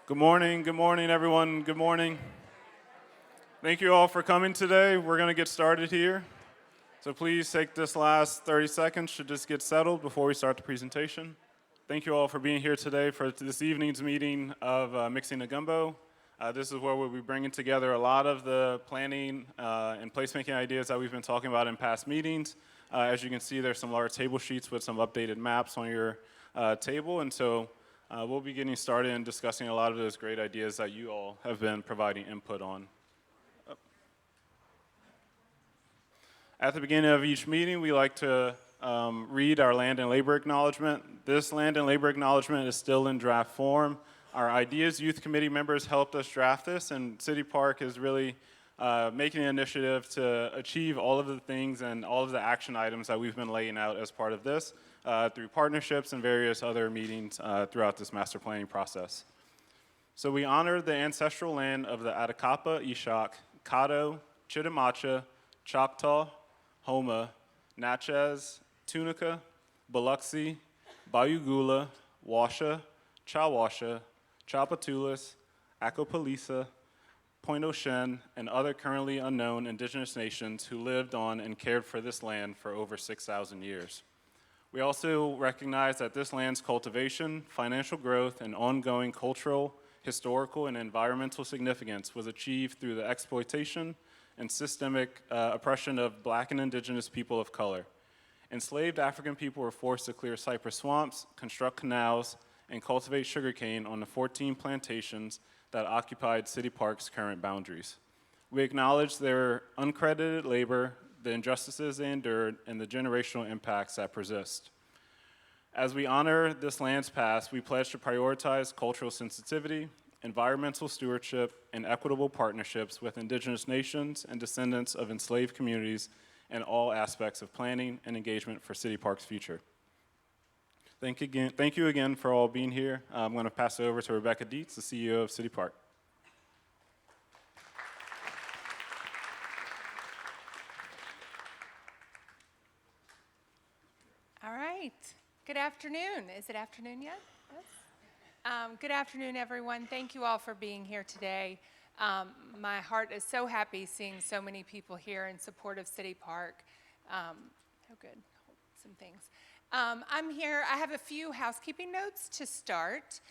Good morning, everyone. Good morning. Thank you all for coming today. We're going to get started here. So please take this last 30 seconds to just get settled before we start the presentation. Thank you all for being here today for this evening's meeting of Mixing a Gumbo. This is where we'll be bringing together a lot of the planning and placemaking ideas that we've been talking about in past meetings. As you can see, there's some large table sheets with some updated maps on your table, and so we'll be getting started and discussing a lot of those great ideas that you all have been providing input on. At the beginning of each meeting, we like to read our land and labor acknowledgement. This land and labor acknowledgement is still in draft form. Our Ideas Youth Committee members helped us draft this, and City Park is really making an initiative to achieve all of the things and all of the action items that we've been laying out as part of this through partnerships and various other meetings throughout this master planning process. So we honor the ancestral land of the Atacapa, Ishak, Caddo, Chitimacha, Choctaw, Homa, Natchez, Tunica, Biloxi, Bayugula, Washa, Chawasha, Chapatulas, Acopalisa, Point Ocean, and other currently unknown indigenous nations who lived on and cared for this land for over 6,000 years. We also recognize that this land's cultivation, financial growth, and ongoing cultural, historical, and environmental significance was achieved through the exploitation and systemic oppression of Black and indigenous people of color. Enslaved African people were forced to clear cypress swamps, construct canals, and cultivate sugarcane on the 14 plantations that occupied City Park's current boundaries. We acknowledge their uncredited labor, the injustices they endured, and the generational impacts that persist. As we honor this land's past, we pledge to prioritize cultural sensitivity, environmental stewardship, and equitable partnerships with indigenous nations and descendants of enslaved communities in all aspects of planning and engagement for City Park's future. Thank you again for all being here. I'm going to pass it over to Rebecca Dietz, the CEO of City Park. All right. Good afternoon. Is it afternoon yet? Yes. Good afternoon, everyone. Thank you all for being here today. My heart is so happy seeing so many people here in support of City Park. Oh, good. Some things. I'm here. I have a few housekeeping notes to start.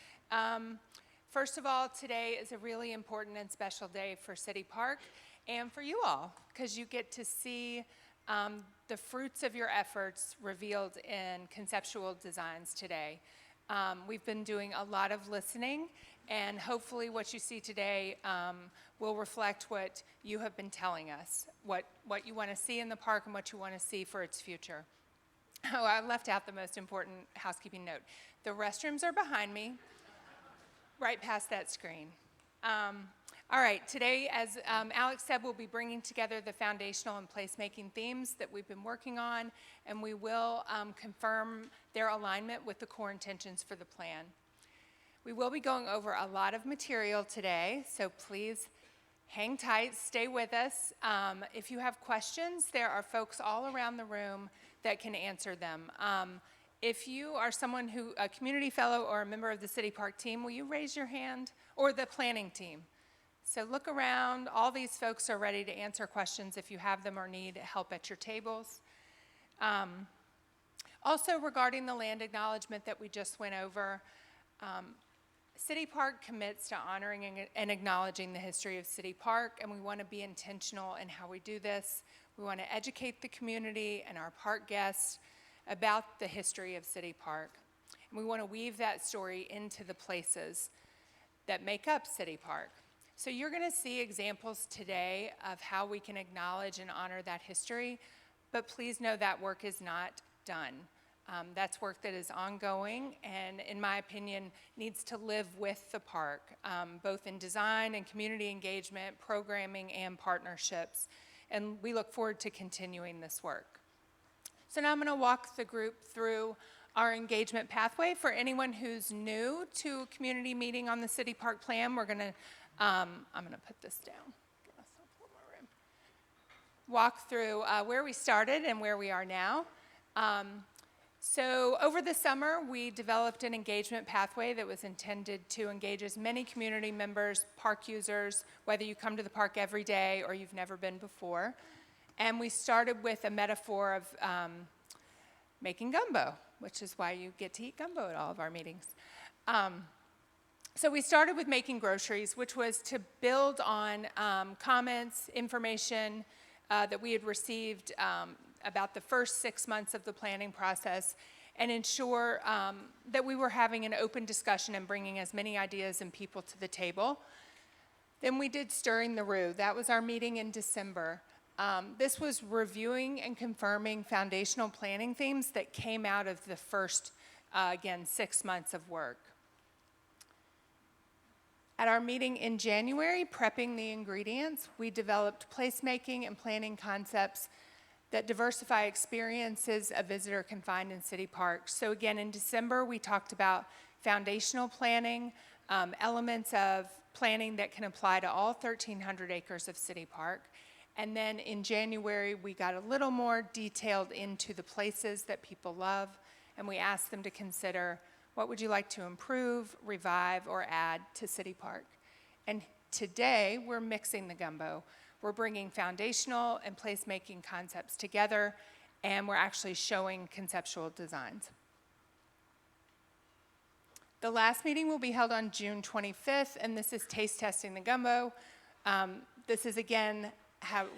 First of all, today is a really important and special day for City Park and for you all, because you get to see the fruits of your efforts revealed in conceptual designs today. We've been doing a lot of listening, and hopefully what you see today will reflect what you have been telling us, what you want to see in the park and what you want to see for its future. Oh, I left out the most important housekeeping note. The restrooms are behind me, right past that screen. All right, today, as Alex said, we'll be bringing together the foundational and placemaking themes that we've been working on, and we will confirm their alignment with the core intentions for the plan. We will be going over a lot of material today, so please hang tight, stay with us. If you have questions, there are folks all around the room that can answer them. If you are someone a community fellow or a member of the City Park team, will you raise your hand? Or the planning team? So look around. All these folks are ready to answer questions if you have them or need help at your tables. Also, regarding the land acknowledgement that we just went over, City Park commits to honoring and acknowledging the history of City Park, and we want to be intentional in how we do this. We want to educate the community and our park guests about the history of City Park. And we want to weave that story into the places that make up City Park. So you're going to see examples today of how we can acknowledge and honor that history, but please know that work is not done. That's work that is ongoing and, in my opinion, needs to live with the park, both in design and community engagement, programming, and partnerships. And we look forward to continuing this work. So now I'm going to walk the group through our engagement pathway. For anyone who's new to a community meeting on the City Park plan, we're going to, I'm going to put this down. Give myself a little more room. Walk through where we started and where we are now. So over the summer, we developed an engagement pathway that was intended to engage as many community members, park users, whether you come to the park every day or you've never been before. And we started with a metaphor of making gumbo, which is why you get to eat gumbo at all of our meetings. So we started with making groceries, which was to build on comments, information that we had received about the first 6 months of the planning process and ensure that we were having an open discussion and bringing as many ideas and people to the table. Then we did Stirring the Roux. That was our meeting in December. This was reviewing and confirming foundational planning themes that came out of the first, again, 6 months of work. At our meeting in January, Prepping the Ingredients, we developed placemaking and planning concepts that diversify experiences a visitor can find in city parks. So again, in December, we talked about foundational planning, elements of planning that can apply to all 1,300 acres of city park. And then in January, we got a little more detailed into the places that people love, and we asked them to consider, what would you like to improve, revive, or add to City Park? And today, we're mixing the gumbo. We're bringing foundational and placemaking concepts together, and we're actually showing conceptual designs. The last meeting will be held on June 25th, and this is taste testing the gumbo. This is, again,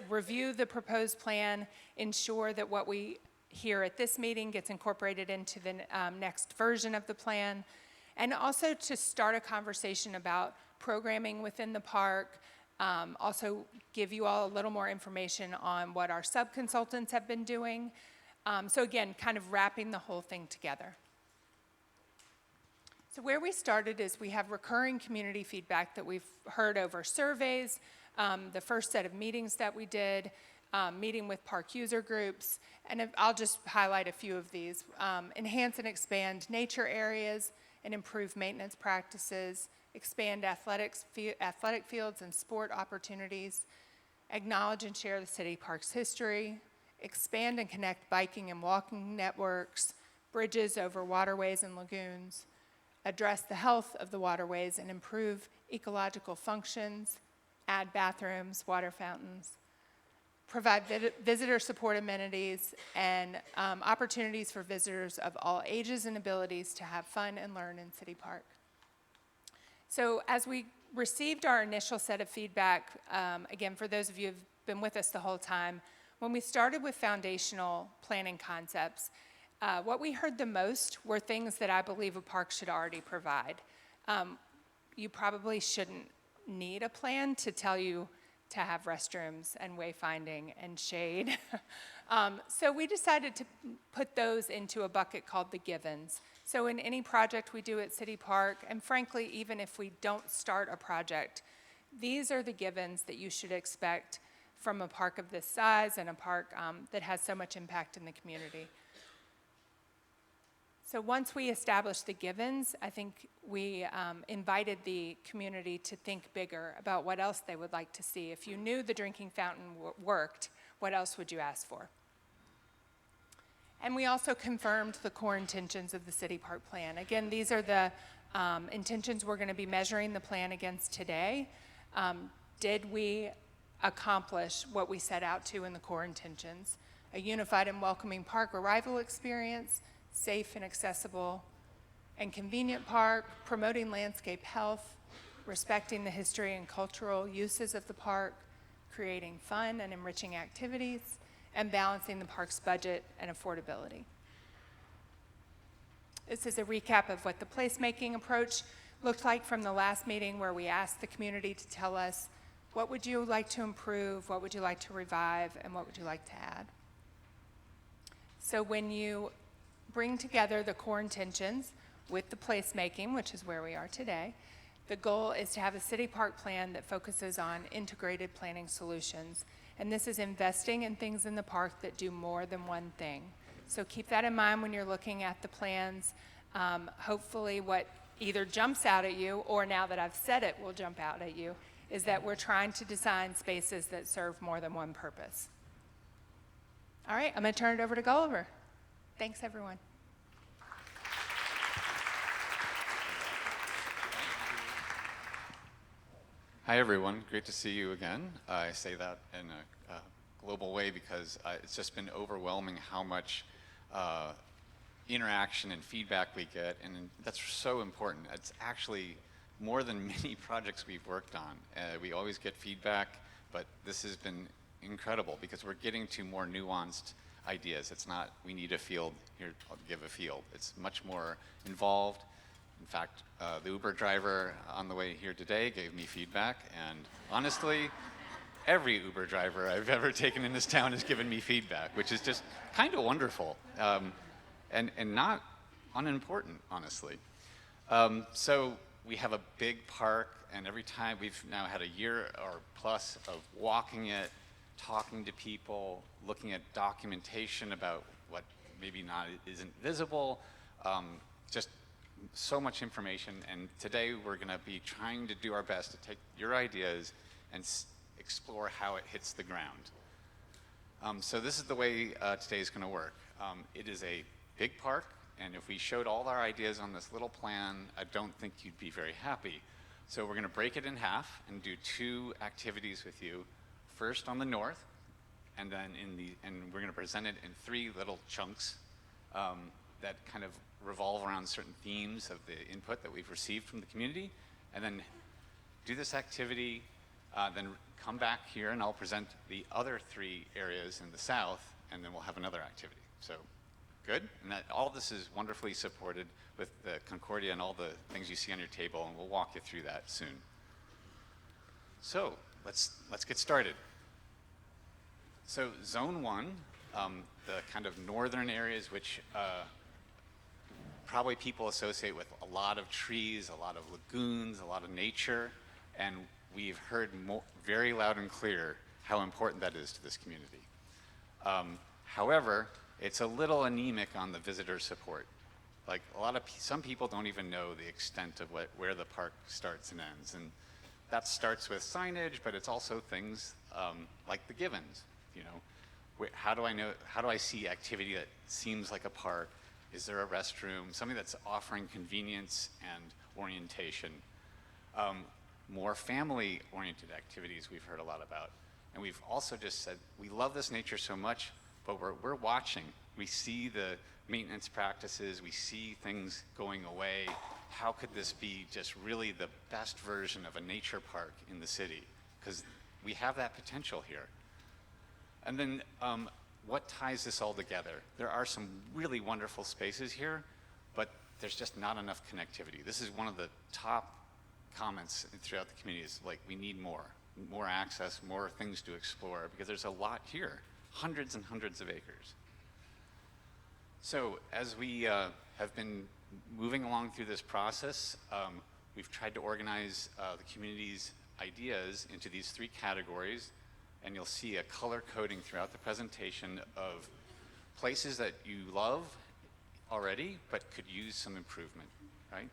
review the proposed plan, ensure that what we hear at this meeting gets incorporated into the next version of the plan, and also to start a conversation about programming within the park, also give you all a little more information on what our sub-consultants have been doing. So again, kind of wrapping the whole thing together. So where we started is we have recurring community feedback that we've heard over surveys, the first set of meetings that we did, meeting with park user groups, and I'll just highlight a few of these. Enhance and expand nature areas and improve maintenance practices, expand athletic fields and sport opportunities, acknowledge and share the city park's history, expand and connect biking and walking networks, bridges over waterways and lagoons, address the health of the waterways and improve ecological functions, add bathrooms, water fountains, provide visitor support amenities and opportunities for visitors of all ages and abilities to have fun and learn in City Park. So as we received our initial set of feedback, again, for those of you who've been with us the whole time, when we started with foundational planning concepts, what we heard the most were things that I believe a park should already provide. You probably shouldn't need a plan to tell you to have restrooms and wayfinding and shade. So we decided to put those into a bucket called the givens. So in any project we do at City Park, and frankly, even if we don't start a project, these are the givens that you should expect from a park of this size and a park that has so much impact in the community. So once we established the givens, I think we invited the community to think bigger about what else they would like to see. If you knew the drinking fountain worked, what else would you ask for? And we also confirmed the core intentions of the City Park Plan. Again, these are the intentions we're going to be measuring the plan against today. Did we accomplish what we set out to in the core intentions? A unified and welcoming park arrival experience, safe and accessible and convenient park, promoting landscape health, respecting the history and cultural uses of the park, creating fun and enriching activities, and balancing the park's budget and affordability. This is a recap of what the placemaking approach looked like from the last meeting, where we asked the community to tell us, what would you like to improve, what would you like to revive, and what would you like to add? So when you bring together the core intentions with the placemaking, which is where we are today, the goal is to have a city park plan that focuses on integrated planning solutions. And this is investing in things in the park that do more than one thing. So keep that in mind when you're looking at the plans. Hopefully what either jumps out at you, or now that I've said it will jump out at you, is that we're trying to design spaces that serve more than one purpose. All right, I'm going to turn it over to Gulliver. Thanks, everyone. Hi, everyone. Great to see you again. I say that in a global way because it's just been overwhelming how much interaction and feedback we get, and that's so important. It's actually more than many projects we've worked on. We always get feedback, but this has been incredible because we're getting to more nuanced ideas. It's not, we need a field, here, I'll give a field. It's much more involved. In fact, the Uber driver on the way here today gave me feedback, and honestly, every Uber driver I've ever taken in this town has given me feedback, which is just kind of wonderful, and not unimportant, honestly. So we have a big park, and every time we've now had a year or plus of walking it, talking to people, looking at documentation about what maybe not isn't visible, just so much information. And today we're going to be trying to do our best to take your ideas and explore how it hits the ground. So this is the way today is going to work. It is a big park, and if we showed all our ideas on this little plan, I don't think you'd be very happy. So we're going to break it in half and do 2 activities with you. First on the north, and then we're going to present it in 3 little chunks that kind of revolve around certain themes of the input that we've received from the community, and then do this activity, then come back here and I'll present the other 3 areas in the south, and then we'll have another activity. So, good? And all this is wonderfully supported with the Concordia and all the things you see on your table, and we'll walk you through that soon. So, let's get started. So, Zone 1, the kind of northern areas which probably people associate with a lot of trees, a lot of lagoons, a lot of nature, and we've heard very loud and clear how important that is to this community. However, it's a little anemic on the visitor support. Like some people don't even know the extent of where the park starts and ends, and that starts with signage, but it's also things like the givens. You know, how do I see activity that seems like a park? Is there a restroom? Something that's offering convenience and orientation. More family-oriented activities we've heard a lot about. And we've also just said, we love this nature so much, but we're watching. We see the maintenance practices, we see things going away. How could this be just really the best version of a nature park in the city? Because we have that potential here. And then what ties this all together? There are some really wonderful spaces here, but there's just not enough connectivity. This is one of the top comments throughout the community is like, we need more access, more things to explore, because there's a lot here, hundreds and hundreds of acres. So as we have been moving along through this process, we've tried to organize the community's ideas into these 3 categories, and you'll see a color coding throughout the presentation of places that you love already, but could use some improvement, right?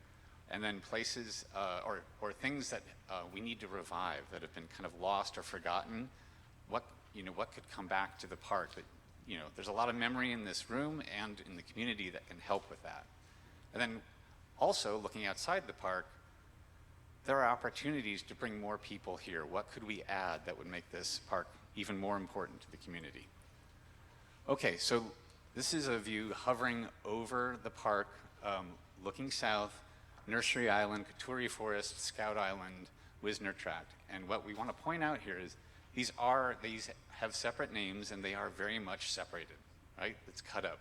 And then places or things that we need to revive that have been kind of lost or forgotten. What could come back to the park? That, there's a lot of memory in this room and in the community that can help with that. And then also looking outside the park, there are opportunities to bring more people here. What could we add that would make this park even more important to the community? Okay, so this is a view hovering over the park, looking south, Nursery Island, Katuri Forest, Scout Island, Wisner Tract. And what we want to point out here is these have separate names, and they are very much separated, right? It's cut up.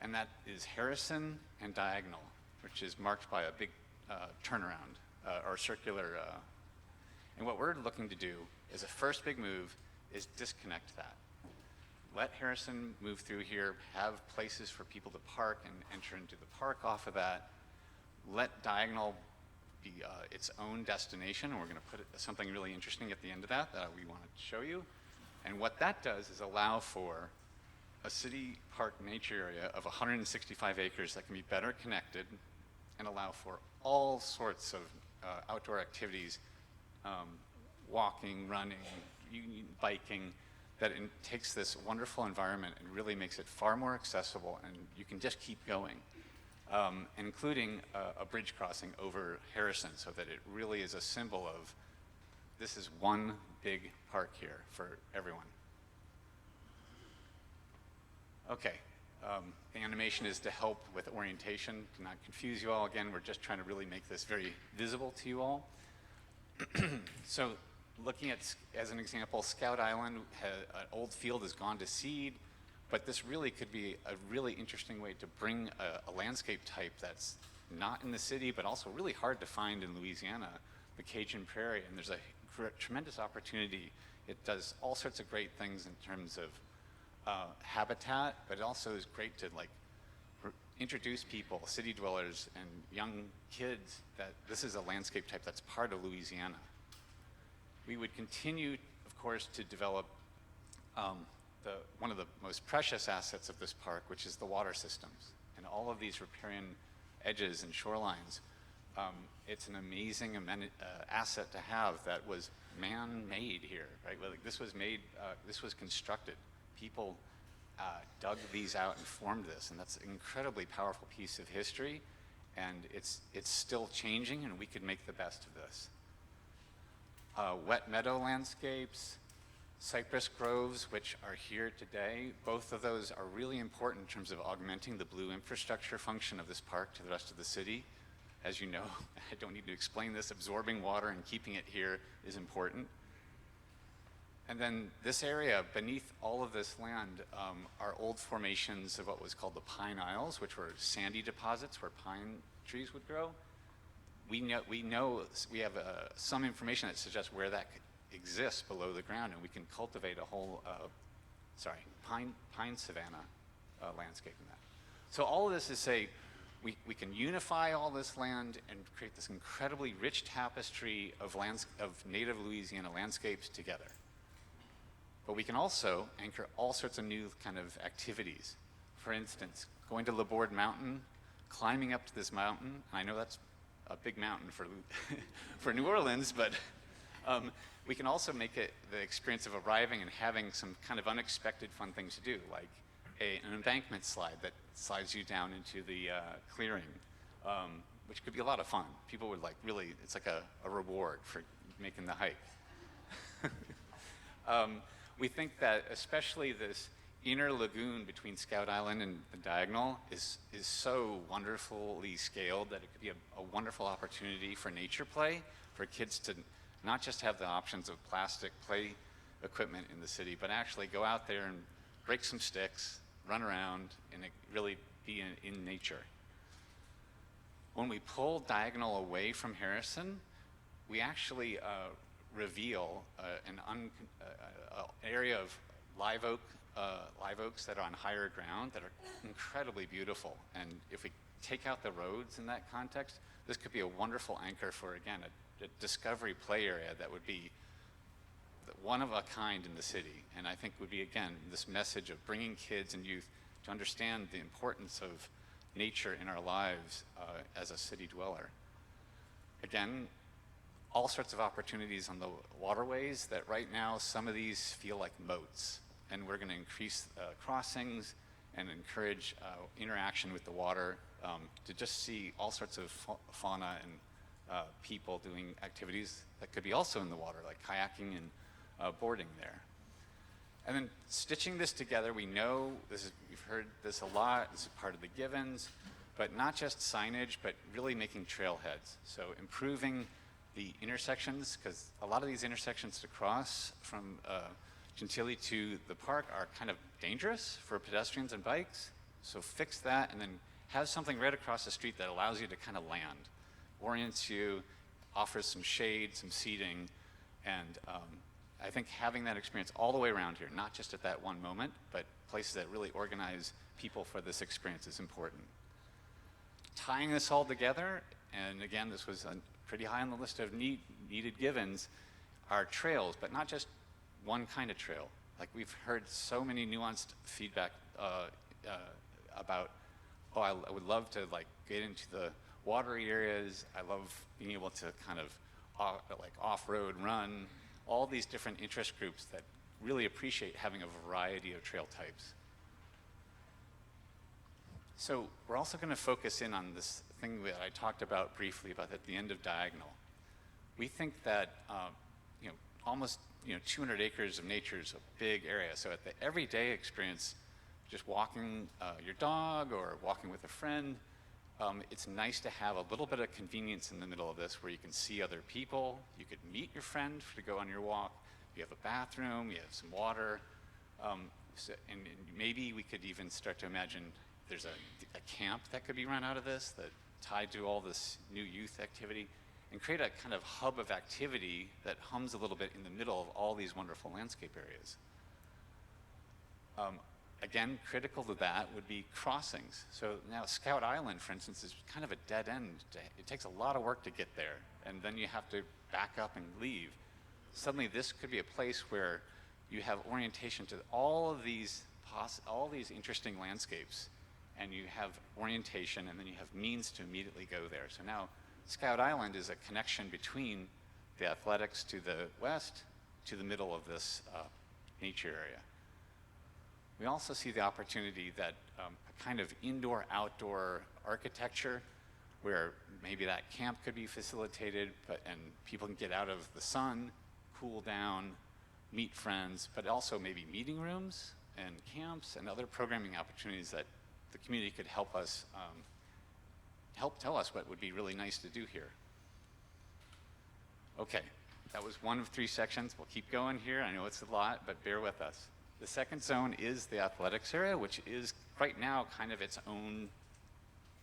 And that is Harrison and Diagonal, which is marked by a big turnaround. Or circular, and what we're looking to do is a first big move is disconnect that. Let Harrison move through here, have places for people to park and enter into the park off of that. Let Diagonal be its own destination, and we're going to put something really interesting at the end of that we want to show you. And what that does is allow for a city park nature area of 165 acres that can be better connected and allow for all sorts of outdoor activities, walking, running, biking, that takes this wonderful environment and really makes it far more accessible, and you can just keep going, including a bridge crossing over Harrison, so that it really is a symbol of this is one big park here for everyone. Okay, the animation is to help with orientation, to not confuse you all. Again, we're just trying to really make this very visible to you all. So looking at, as an example, Scout Island, an old field has gone to seed, but this really could be a really interesting way to bring a landscape type that's not in the city, but also really hard to find in Louisiana, the Cajun Prairie, and there's a tremendous opportunity. It does all sorts of great things in terms of habitat, but it also is great to like introduce people, city dwellers and young kids, that this is a landscape type that's part of Louisiana. We would continue, of course, to develop one of the most precious assets of this park, which is the water systems. And all of these riparian edges and shorelines, it's an amazing asset to have that was man-made here, right? Like this was made, this was constructed. People dug these out and formed this, and that's an incredibly powerful piece of history, and it's still changing, and we could make the best of this. Wet meadow landscapes, cypress groves, which are here today, both of those are really important in terms of augmenting the blue infrastructure function of this park to the rest of the city. As you know, I don't need to explain this, absorbing water and keeping it here is important. And then this area, beneath all of this land, are old formations of what was called the Pine Isles, which were sandy deposits where pine trees would grow. We have some information that suggests where that exists below the ground, and we can cultivate a whole, pine savanna landscape in that. So all of this is say, we can unify all this land and create this incredibly rich tapestry of native Louisiana landscapes together. But we can also anchor all sorts of new kind of activities. For instance, going to Laborde Mountain, climbing up to this mountain. I know that's a big mountain for, for New Orleans, but we can also make it the experience of arriving and having some kind of unexpected fun things to do, like an embankment slide that slides you down into the clearing, which could be a lot of fun. People would like really, it's like a reward for making the hike. We think that especially this inner lagoon between Scout Island and the Diagonal is so wonderfully scaled that it could be a wonderful opportunity for nature play, for kids to not just have the options of plastic play equipment in the city, but actually go out there and break some sticks, run around, and really be in nature. When we pull Diagonal away from Harrison, we actually reveal an area of live oaks that are on higher ground that are incredibly beautiful. And if we take out the roads in that context, this could be a wonderful anchor for, again, a discovery play area that would be one of a kind in the city. And I think would be, again, this message of bringing kids and youth to understand the importance of nature in our lives as a city dweller. Again, all sorts of opportunities on the waterways that right now some of these feel like moats, and we're going to increase crossings and encourage interaction with the water to just see all sorts of fauna and people doing activities that could be also in the water, like kayaking and boarding there. And then stitching this together, we know we've heard this a lot, this is part of the givens, but not just signage, but really making trailheads. So improving the intersections, because a lot of these intersections to cross from Gentilly to the park are kind of dangerous for pedestrians and bikes. So fix that, and then have something right across the street that allows you to kind of land, orients you, offers some shade, some seating, and I think having that experience all the way around here, not just at that one moment, but places that really organize people for this experience is important. Tying this all together, and again, this was pretty high on the list of needed givens, are trails, but not just one kind of trail. Like we've heard so many nuanced feedback about, oh, I would love to like get into the watery areas. I love being able to kind of like off-road run, all these different interest groups that really appreciate having a variety of trail types. So we're also going to focus in on this thing that I talked about briefly about at the end of Diagonal. We think that almost 200 acres of nature is a big area. So at the everyday experience, just walking your dog or walking with a friend, it's nice to have a little bit of convenience in the middle of this where you can see other people, you could meet your friend to go on your walk, you have a bathroom, you have some water, and maybe we could even start to imagine there's a camp that could be run out of this that tied to all this new youth activity, and create a kind of hub of activity that hums a little bit in the middle of all these wonderful landscape areas. Again, critical to that would be crossings. So now Scout Island, for instance, is kind of a dead end. It takes a lot of work to get there, and then you have to back up and leave. Suddenly this could be a place where you have orientation to all these interesting landscapes, and you have orientation, and then you have means to immediately go there. So now Scout Island is a connection between the athletics to the west to the middle of this nature area. We also see the opportunity that a kind of indoor-outdoor architecture where maybe that camp could be facilitated, and people can get out of the sun, cool down, meet friends, but also maybe meeting rooms and camps and other programming opportunities that the community could help us, help tell us what would be really nice to do here. Okay, that was one of 3 sections. We'll keep going here. I know it's a lot, but bear with us. The second zone is the athletics area, which is right now kind of its own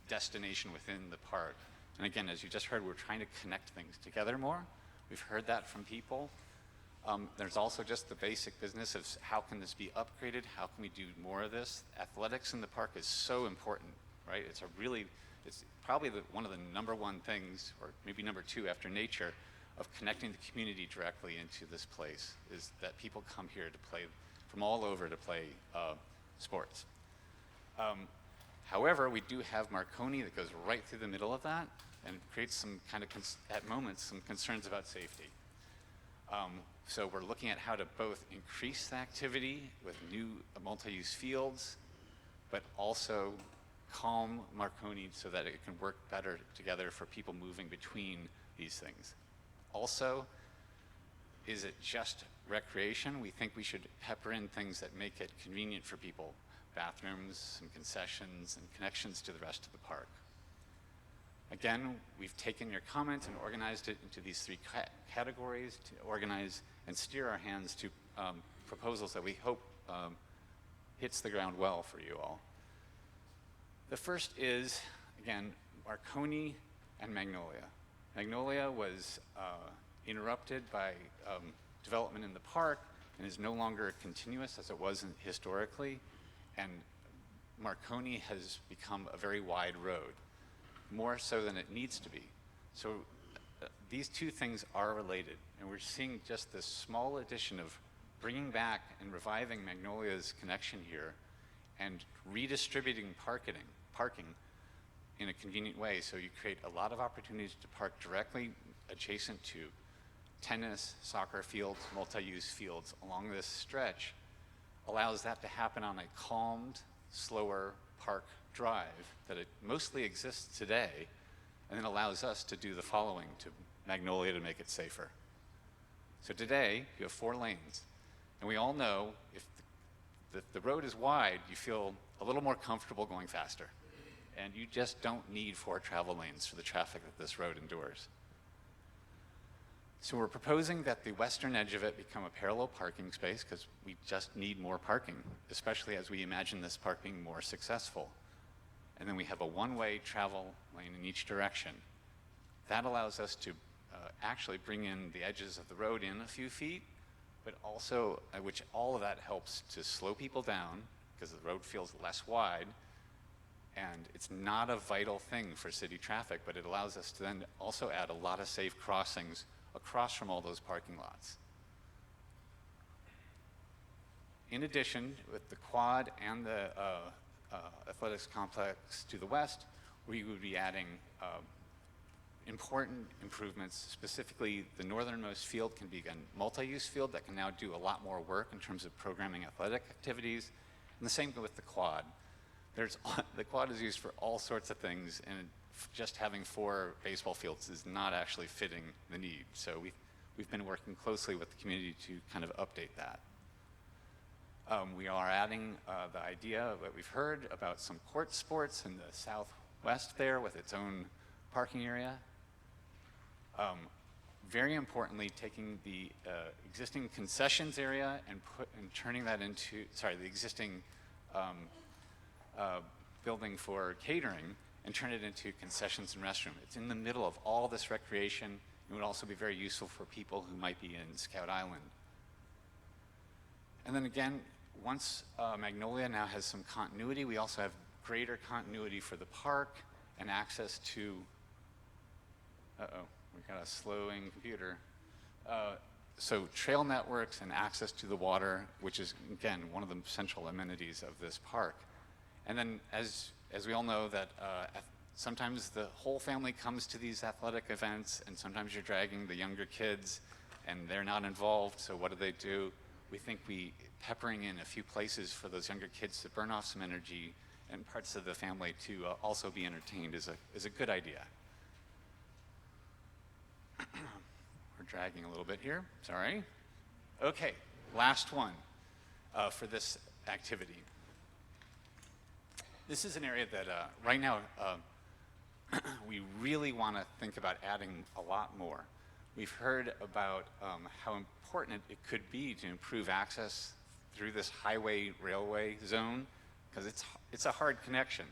destination within the park. And again, as you just heard, we're trying to connect things together more. We've heard that from people. There's also just the basic business of how can this be upgraded? How can we do more of this? Athletics in the park is so important, right? It's probably one of the number 1 things, or maybe number 2 after nature, of connecting the community directly into this place, is that people come here to play from all over to play sports. However, we do have Marconi that goes right through the middle of that and creates some kind of, at moments, some concerns about safety. So we're looking at how to both increase the activity with new multi-use fields, but also calm Marconi so that it can work better together for people moving between these things. Also, is it just recreation? We think we should pepper in things that make it convenient for people. Bathrooms, some concessions, and connections to the rest of the park. Again, we've taken your comments and organized it into these 3 categories to organize and steer our hands to proposals that we hope hits the ground well for you all. The first is, again, Marconi and Magnolia. Magnolia was interrupted by development in the park and is no longer continuous as it was historically, and Marconi has become a very wide road, more so than it needs to be. So these 2 things are related, and we're seeing just this small addition of bringing back and reviving Magnolia's connection here and redistributing parking in a convenient way, so you create a lot of opportunities to park directly adjacent to tennis, soccer fields, multi-use fields along this stretch, allows that to happen on a calmed, slower park drive that it mostly exists today, and then allows us to do the following to Magnolia to make it safer. So today, you have 4 lanes, and we all know if the road is wide, you feel a little more comfortable going faster, and you just don't need 4 travel lanes for the traffic that this road endures. So we're proposing that the western edge of it become a parallel parking space because we just need more parking, especially as we imagine this park being more successful. And then we have a one-way travel lane in each direction. That allows us to actually bring in the edges of the road in a few feet, but also, which all of that helps to slow people down because the road feels less wide. And it's not a vital thing for city traffic, but it allows us to then also add a lot of safe crossings across from all those parking lots. In addition, with the quad and the athletics complex to the west, we would be adding important improvements. Specifically, the northernmost field can be a multi-use field that can now do a lot more work in terms of programming athletic activities. And the same with the quad. The quad is used for all sorts of things, and just having 4 baseball fields is not actually fitting the need. So we've been working closely with the community to kind of update that. We are adding the idea of what we've heard about some court sports in the southwest there with its own parking area. Very importantly, taking the existing concessions area and turning that into, the existing building for catering and turn it into concessions and restroom. It's in the middle of all this recreation. It would also be very useful for people who might be in Scout Island. And then again, once Magnolia now has some continuity, we also have greater continuity for the park and access to, we got a slowing computer. So trail networks and access to the water, which is, again, one of the central amenities of this park. And then as we all know that sometimes the whole family comes to these athletic events, and sometimes you're dragging the younger kids and they're not involved, so what do? We think peppering in a few places for those younger kids to burn off some energy and parts of the family to also be entertained is a good idea. We're dragging a little bit here, sorry. Okay, last one for this activity. This is an area that right now we really want to think about adding a lot more. We've heard about how important it could be to improve access through this highway railway zone, because it's a hard connection.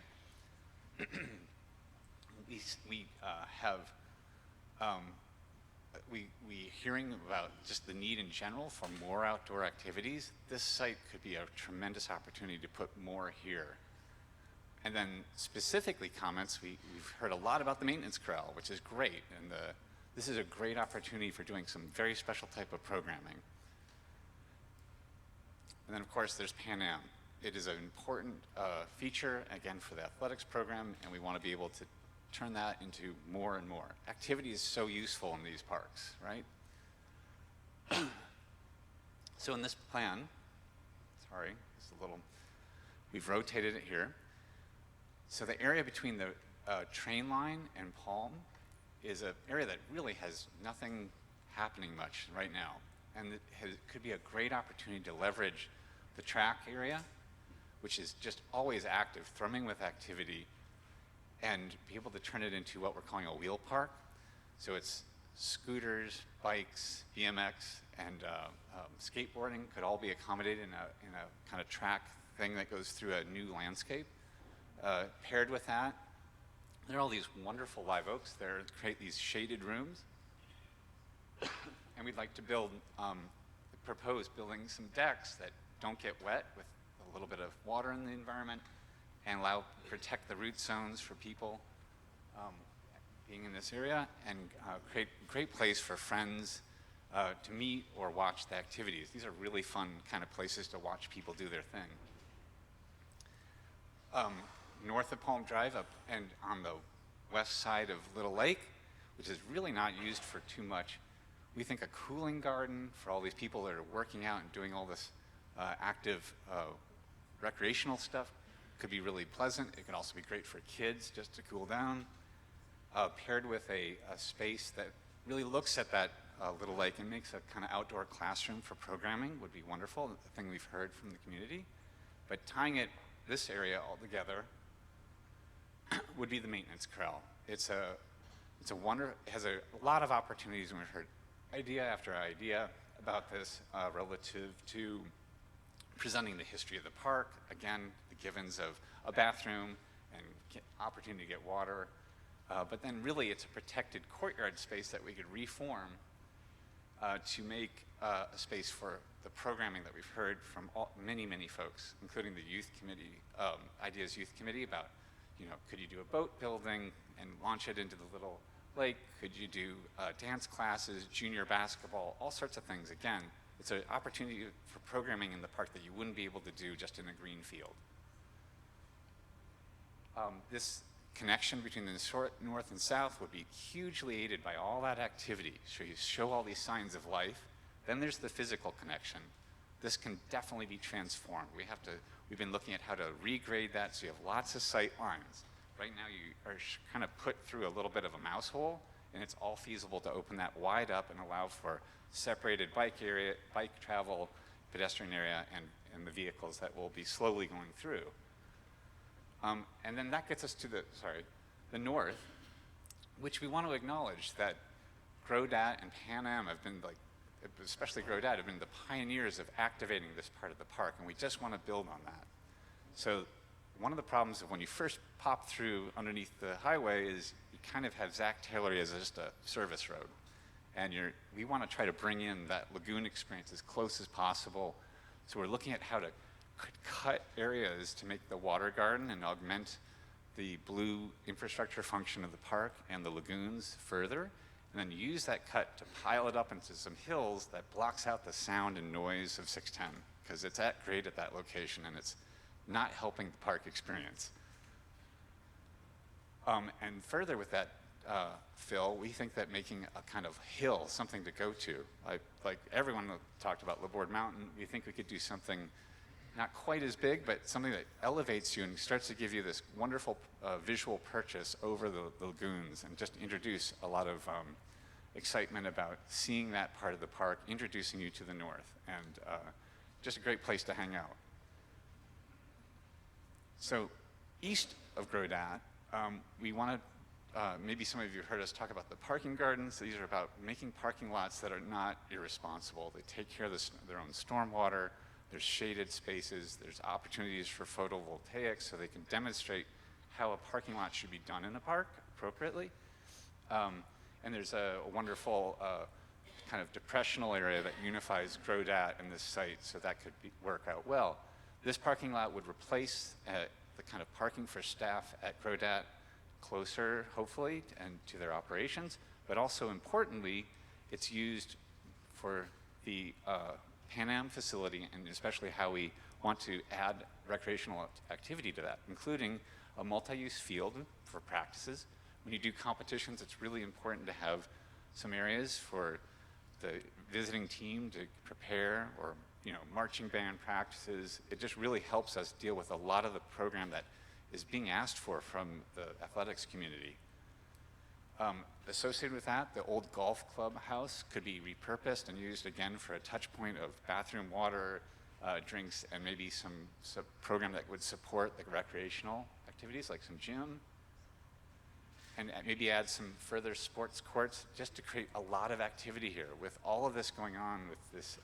We hearing about just the need in general for more outdoor activities. This site could be a tremendous opportunity to put more here. And then specifically comments, we've heard a lot about the maintenance corral, which is great. And this is a great opportunity for doing some very special type of programming. And then of course there's Pan Am. It is an important feature, again, for the athletics program, and we want to be able to turn that into more and more. Activity is so useful in these parks, right? So in this plan, we've rotated it here. So the area between the train line and Palm is an area that really has nothing happening much right now. And it could be a great opportunity to leverage the track area, which is just always active, thrumming with activity, and be able to turn it into what we're calling a wheel park. So it's scooters, bikes, BMX, and skateboarding could all be accommodated in a kind of track thing that goes through a new landscape. Paired with that, there are all these wonderful live oaks there to create these shaded rooms. And we'd like to propose building some decks that don't get wet with a little bit of water in the environment and protect the root zones for people being in this area, and create a great place for friends to meet or watch the activities. These are really fun kind of places to watch people do their thing. North of Palm Drive up and on the west side of Little Lake, which is really not used for too much, we think a cooling garden for all these people that are working out and doing all this active recreational stuff could be really pleasant. It could also be great for kids just to cool down, paired with a space that really looks at that Little Lake and makes a kind of outdoor classroom for programming would be wonderful, the thing we've heard from the community. But tying this area all together would be the maintenance corral. It has a lot of opportunities, and we've heard idea after idea about this relative to presenting the history of the park, again, the givens of a bathroom and opportunity to get water, but then really it's a protected courtyard space that we could reform to make a space for the programming that we've heard from many, many folks, including the youth committee, Ideas Youth Committee, about, could you do a boat building and launch it into the Little Lake? Could you do dance classes, junior basketball, all sorts of things? Again, it's an opportunity for programming in the park that you wouldn't be able to do just in a green field. This connection between the north and south would be hugely aided by all that activity. So you show all these signs of life. Then there's the physical connection. This can definitely be transformed. We've been looking at how to regrade that so you have lots of sight lines. Right now you are kind of put through a little bit of a mouse hole, and it's all feasible to open that wide up and allow for separated bike area, bike travel, pedestrian area, and the vehicles that will be slowly going through. And then that gets us to the north, which we want to acknowledge that Grodat and Pan Am have been especially Grodat, have been the pioneers of activating this part of the park, and we just want to build on that. So one of the problems of when you first pop through underneath the highway is you kind of have Zach Taylor as just a service road. And we want to try to bring in that lagoon experience as close as possible. So we're looking at how to cut areas to make the water garden and augment the blue infrastructure function of the park and the lagoons further, and then use that cut to pile it up into some hills that blocks out the sound and noise of 610, because it's great at that location and it's not helping the park experience. And further with that, Phil, we think that making a kind of hill something to go to, like everyone talked about Laborde Mountain, we think we could do something not quite as big, but something that elevates you and starts to give you this wonderful visual purchase over the lagoons, and just introduce a lot of excitement about seeing that part of the park, introducing you to the north, and just a great place to hang out. So east of Grodat, we want to, maybe some of you heard us talk about the parking gardens. These are about making parking lots that are not irresponsible. They take care of their own stormwater. There's shaded spaces. There's opportunities for photovoltaics, so they can demonstrate how a parking lot should be done in a park appropriately. And there's a wonderful kind of depressional area that unifies Grodat and this site, so that could work out well. This parking lot would replace the kind of parking for staff at Grodat closer, hopefully, and to their operations, but also importantly, it's used for the Pan Am facility, and especially how we want to add recreational activity to that, including a multi-use field for practices. When you do competitions, it's really important to have some areas for the visiting team to prepare, or marching band practices. It just really helps us deal with a lot of the program that is being asked for from the athletics community. Associated with that, the old golf club house could be repurposed and used again for a touch point of bathroom water, drinks, and maybe some program that would support the recreational activities, like some gym. And maybe add some further sports courts, just to create a lot of activity here. With all of this going on with this,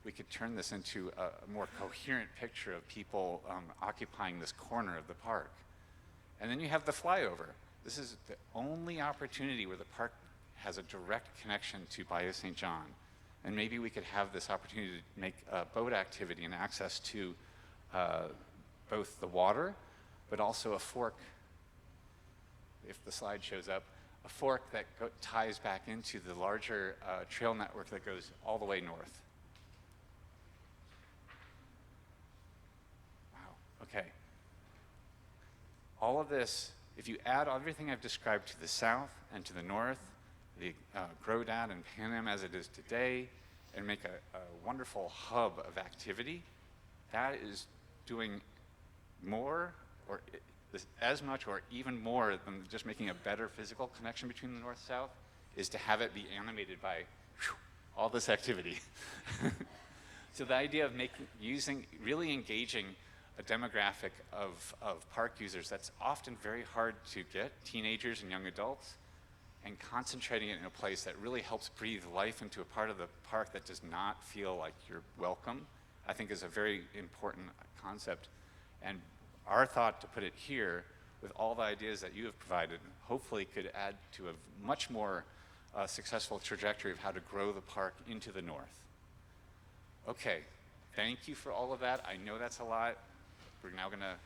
we could turn this into a more coherent picture of people occupying this corner of the park. And then you have the flyover. This is the only opportunity where the park has a direct connection to Bayou St. John. And maybe we could have this opportunity to make boat activity and access to both the water, but also a fork, if the slide shows up, a fork that ties back into the larger trail network that goes all the way north. Wow, okay. All of this, if you add everything I've described to the south and to the north, the Grodat and Pan Am as it is today, and make a wonderful hub of activity, that is doing more, or as much or even more than just making a better physical connection between the north-south, is to have it be animated by all this activity. So the idea of really engaging a demographic of park users that's often very hard to get, teenagers and young adults, and concentrating it in a place that really helps breathe life into a part of the park that does not feel like you're welcome, I think is a very important concept. And our thought to put it here, with all the ideas that you have provided, hopefully could add to a much more successful trajectory of how to grow the park into the north. Okay, thank you for all of that. I know that's a lot. We're now going to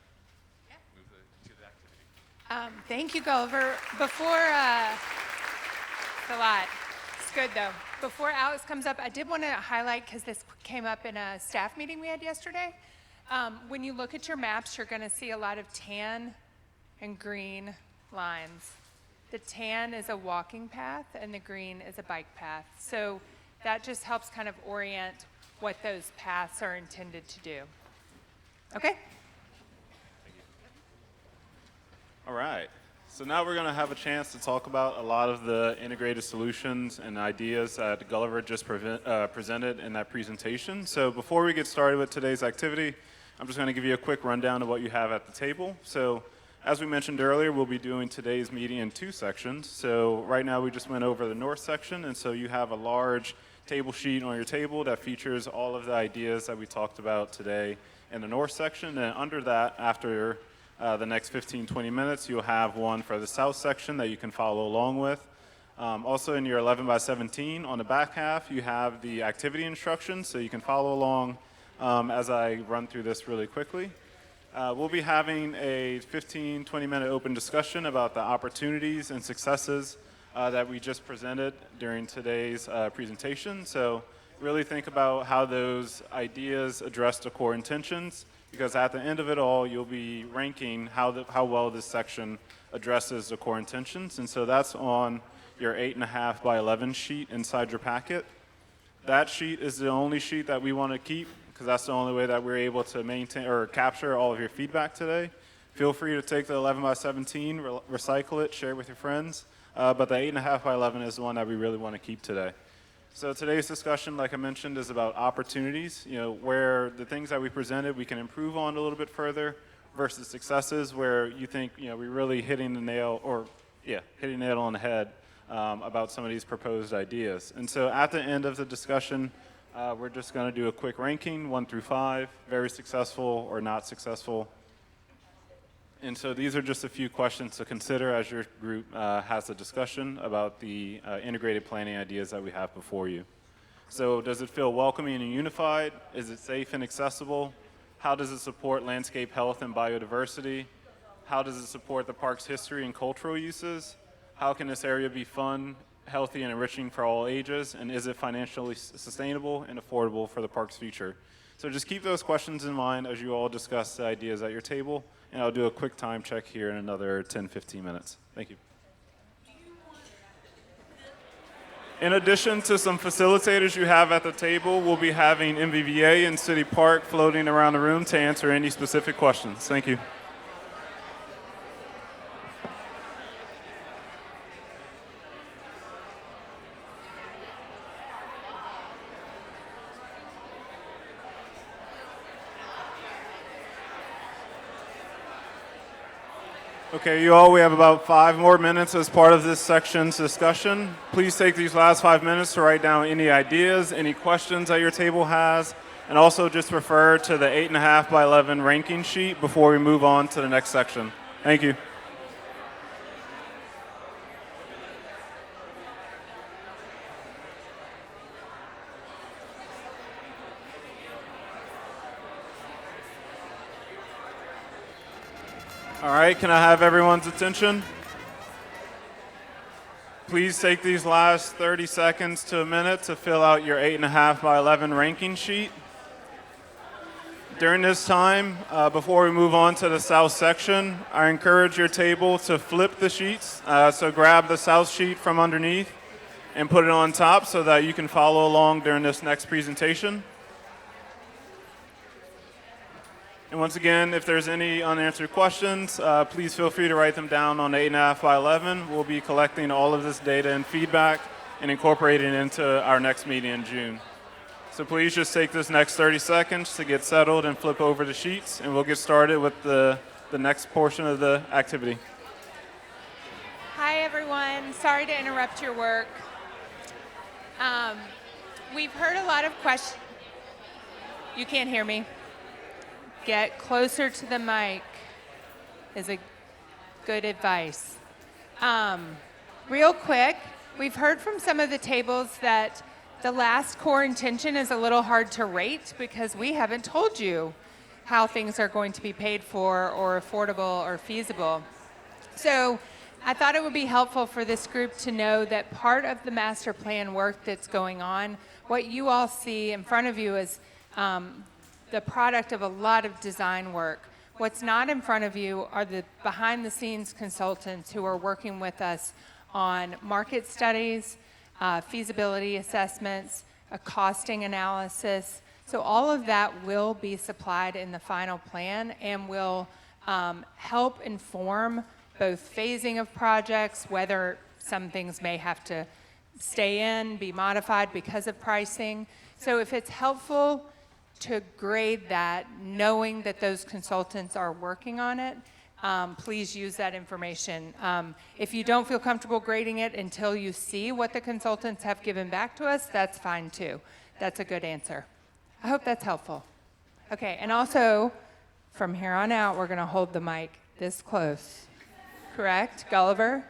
move to the activity. Thank you, Gulliver. It's a lot. It's good, though. Before Alex comes up, I did want to highlight, because this came up in a staff meeting we had yesterday. When you look at your maps, you're going to see a lot of tan and green lines. The tan is a walking path, and the green is a bike path. So that just helps kind of orient what those paths are intended to do. Okay? All right. So now we're going to have a chance to talk about a lot of the integrated solutions and ideas that Gulliver just presented in that presentation. So before we get started with today's activity, I'm just going to give you a quick rundown of what you have at the table. So as we mentioned earlier, we'll be doing today's meeting in 2 sections. So right now we just went over the north section, and so you have a large table sheet on your table that features all of the ideas that we talked about today in the north section. And under that, after the next 15-20 minutes, you'll have one for the south section that you can follow along with. Also in your 11 by 17, on the back half, you have the activity instructions, so you can follow along as I run through this really quickly. We'll be having a 15-20 minute open discussion about the opportunities and successes that we just presented during today's presentation. So really think about how those ideas address the core intentions, because at the end of it all, you'll be ranking how well this section addresses the core intentions. And so that's on your 8.5 by 11 sheet inside your packet. That sheet is the only sheet that we want to keep, because that's the only way that we're able to maintain or capture all of your feedback today. Feel free to take the 11 by 17, recycle it, share it with your friends. But the 8.5 by 11 is the one that we really want to keep today. So today's discussion, like I mentioned, is about opportunities, where the things that we presented we can improve on a little bit further, versus successes where you think, we're really hitting the nail on the head about some of these proposed ideas. And so at the end of the discussion, we're just going to do a quick ranking, 1 through 5, very successful or not successful. And so these are just a few questions to consider as your group has a discussion about the integrated planning ideas that we have before you. So does it feel welcoming and unified? Is it safe and accessible? How does it support landscape health and biodiversity? How does it support the park's history and cultural uses? How can this area be fun, healthy, and enriching for all ages? And is it financially sustainable and affordable for the park's future? So just keep those questions in mind as you all discuss the ideas at your table. And I'll do a quick time check here in another 10-15 minutes. Thank you. In addition to some facilitators you have at the table, we'll be having MVVA and City Park floating around the room to answer any specific questions. Thank you. Okay, you all, we have about 5 more minutes as part of this section's discussion. Please take these last 5 minutes to write down any ideas, any questions that your table has, and also just refer to the 8.5 by 11 ranking sheet before we move on to the next section. Thank you. All right, can I have everyone's attention? Please take these last 30 seconds to a minute to fill out your 8.5 by 11 ranking sheet. During this time, before we move on to the south section, I encourage your table to flip the sheets. So grab the south sheet from underneath and put it on top so that you can follow along during this next presentation. And once again, if there's any unanswered questions, please feel free to write them down on the 8.5 by 11. We'll be collecting all of this data and feedback and incorporating it into our next meeting in June. So please just take this next 30 seconds to get settled and flip over the sheets, and we'll get started with the next portion of the activity. Hi, everyone. Sorry to interrupt your work. We've heard a lot of questions. You can't hear me. Get closer to the mic is a good advice. Real quick, we've heard from some of the tables that the last core intention is a little hard to rate because we haven't told you how things are going to be paid for or affordable or feasible. So I thought it would be helpful for this group to know that part of the master plan work that's going on, what you all see in front of you is the product of a lot of design work. What's not in front of you are the behind-the-scenes consultants who are working with us on market studies, feasibility assessments, a costing analysis. So all of that will be supplied in the final plan and will help inform both phasing of projects, whether some things may have to stay in, be modified because of pricing. So if it's helpful to grade that, knowing that those consultants are working on it, please use that information. If you don't feel comfortable grading it until you see what the consultants have given back to us, that's fine too. That's a good answer. I hope that's helpful. Okay, and also, from here on out, we're going to hold the mic this close. Correct? Gulliver?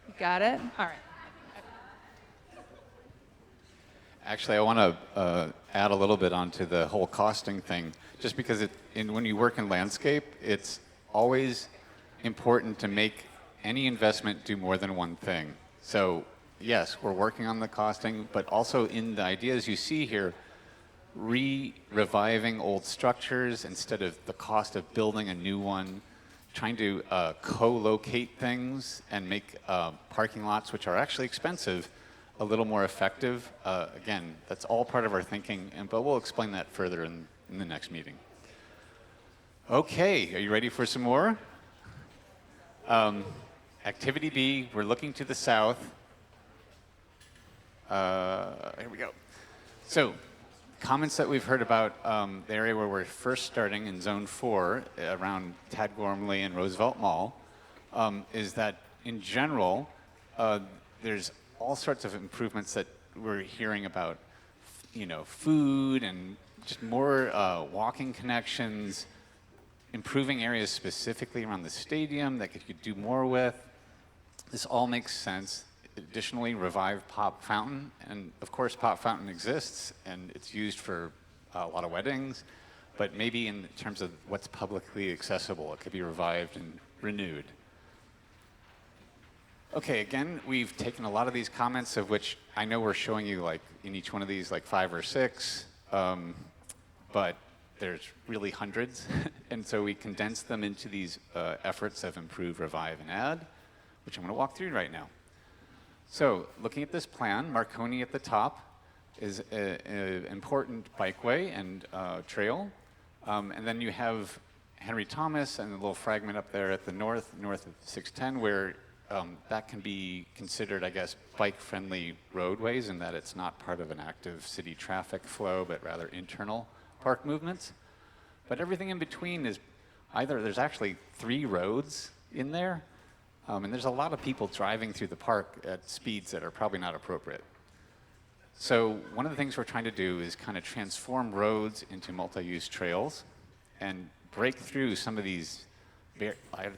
You got it? All right. Actually, I want to add a little bit onto the whole costing thing, just because when you work in landscape, it's always important to make any investment do more than one thing. So yes, we're working on the costing, but also in the ideas you see here, reviving old structures instead of the cost of building a new one, trying to co-locate things and make parking lots, which are actually expensive, a little more effective. Again, that's all part of our thinking, but we'll explain that further in the next meeting. Okay, are you ready for some more? Activity B, we're looking to the south. Here we go. So, comments that we've heard about the area where we're first starting in Zone 4, around Tad Gormley and Roosevelt Mall, is that in general, there's all sorts of improvements that we're hearing about, food and just more walking connections, improving areas specifically around the stadium that could do more with. This all makes sense. Additionally, revive Pop Fountain, and of course Pop Fountain exists and it's used for a lot of weddings, but maybe in terms of what's publicly accessible, it could be revived and renewed. Okay, again, we've taken a lot of these comments, of which I know we're showing you like in each one of these like 5 or 6, but there's really hundreds, and so we condensed them into these efforts of improve, revive, and add, which I'm going to walk through right now. So, looking at this plan, Marconi at the top is an important bikeway and trail, and then you have Henry Thomas and a little fragment up there at the north of 610, where that can be considered, I guess, bike-friendly roadways, in that it's not part of an active city traffic flow, but rather internal park movements. But everything in between is there's actually 3 roads in there, and there's a lot of people driving through the park at speeds that are probably not appropriate. So one of the things we're trying to do is kind of transform roads into multi-use trails and break through some of these,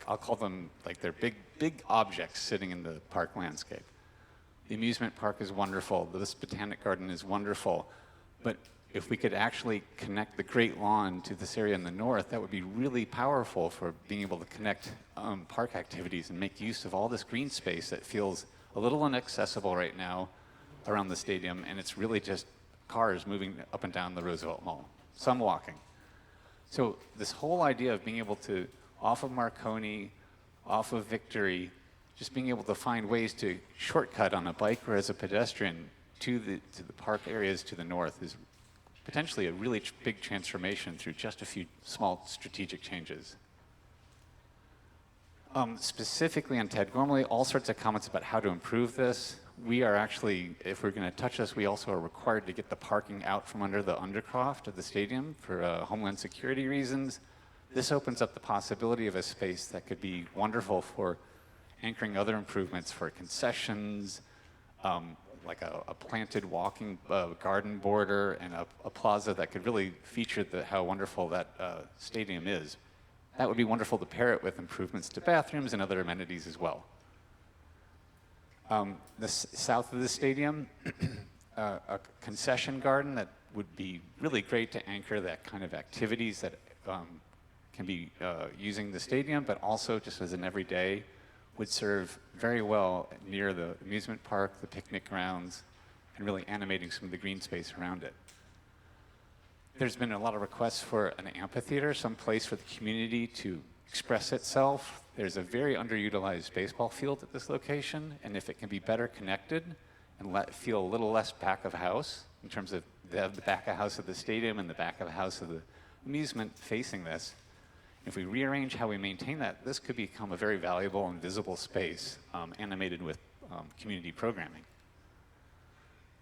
I'll call them like they're big objects sitting in the park landscape. The amusement park is wonderful. This botanic garden is wonderful. But if we could actually connect the Great Lawn to this area in the north, that would be really powerful for being able to connect park activities and make use of all this green space that feels a little inaccessible right now around the stadium, and it's really just cars moving up and down the Roosevelt Mall, some walking. So this whole idea of being able to, off of Marconi, off of Victory, just being able to find ways to shortcut on a bike or as a pedestrian to the park areas to the north is potentially a really big transformation through just a few small strategic changes. Specifically on Ted Gormley, all sorts of comments about how to improve this. We are actually, if we're going to touch this, we also are required to get the parking out from under the undercroft of the stadium for homeland security reasons. This opens up the possibility of a space that could be wonderful for anchoring other improvements for concessions, like a planted walking garden border and a plaza that could really feature how wonderful that stadium is. That would be wonderful to pair it with improvements to bathrooms and other amenities as well. South of the stadium, a concession garden that would be really great to anchor that kind of activities that can be using the stadium, but also just as an everyday would serve very well near the amusement park, the picnic grounds, and really animating some of the green space around it. There's been a lot of requests for an amphitheater, some place for the community to express itself. There's a very underutilized baseball field at this location, and if it can be better connected and feel a little less back of house, in terms of the back of house of the stadium and the back of house of the amusement facing this, If we rearrange how we maintain that, this could become a very valuable and visible space, animated with community programming.